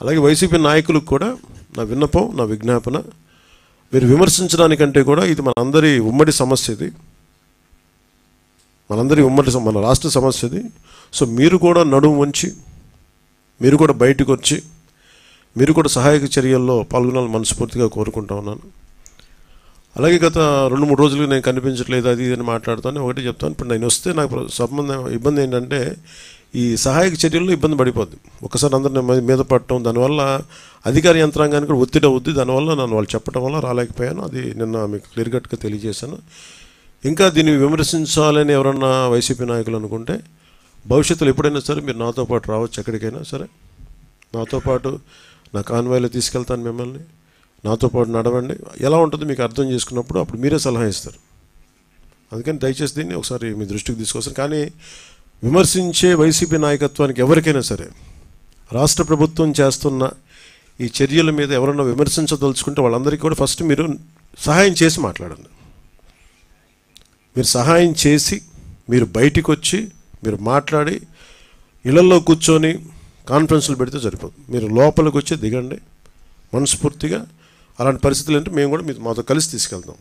అలాగే వైసీపీ నాయకులకు కూడా నా విన్నపం, నా విజ్ఞాపన, మీరు విమర్శించడానికంటే కూడా ఇది మనందరి ఉమ్మడి సమస్య, ఇది మనందరి మన రాష్ట్ర సమస్య ఇది. సో మీరు కూడా నడుము వంచి, మీరు కూడా బయటకు వచ్చి, మీరు కూడా సహాయక చర్యల్లో పాల్గొనాలని మనస్ఫూర్తిగా కోరుకుంటా ఉన్నాను. అలాగే గత 2-3 రోజులుగా నేను కనిపించట్లేదు అది అని మాట్లాడుతాను. ఒకటి చెప్తాను, ఇప్పుడు నేను వస్తే నాకు ఇబ్బంది ఏంటంటే ఈ సహాయక చర్యల్లో ఇబ్బంది పడిపోద్ది. ఒకసారి అందరిని మీద పడటం, దానివల్ల అధికార యంత్రాంగానికి కూడా ఒత్తిడి అవుద్ది. దానివల్ల నన్ను వాళ్ళు చెప్పడం వల్ల రాలేకపోయాను. అది నిన్న మీకు క్లియర్ కట్గా తెలియజేశాను. ఇంకా దీన్ని విమర్శించాలని ఎవరన్నా వైసీపీ నాయకులు అనుకుంటే భవిష్యత్తులో ఎప్పుడైనా సరే మీరు నాతో పాటు రావచ్చు, ఎక్కడికైనా సరే నాతో పాటు నా కాన్వాయ్లో తీసుకెళ్తాను మిమ్మల్ని, నాతో పాటు నడవండి. ఎలా ఉంటుందో మీకు అర్థం చేసుకున్నప్పుడు అప్పుడు మీరే సలహా ఇస్తారు. అందుకని దయచేసి దీన్ని ఒకసారి మీ దృష్టికి తీసుకొస్తాను. కానీ విమర్శించే వైసీపీ నాయకత్వానికి ఎవరికైనా సరే రాష్ట్ర ప్రభుత్వం చేస్తున్న ఈ చర్యల మీద ఎవరన్నా విమర్శించదలుచుకుంటే వాళ్ళందరికీ కూడా ఫస్ట్ మీరు సహాయం చేసి మాట్లాడండి. మీరు సహాయం చేసి మీరు బయటికి వచ్చి మీరు మాట్లాడి ఇళ్లలో కూర్చొని కాన్ఫరెన్స్లు పెడితే సరిపోదు. మీరు లోపలికి వచ్చి దిగండి మనస్ఫూర్తిగా. అలాంటి పరిస్థితులు అంటే మేము కూడా మాతో కలిసి తీసుకెళ్తాం.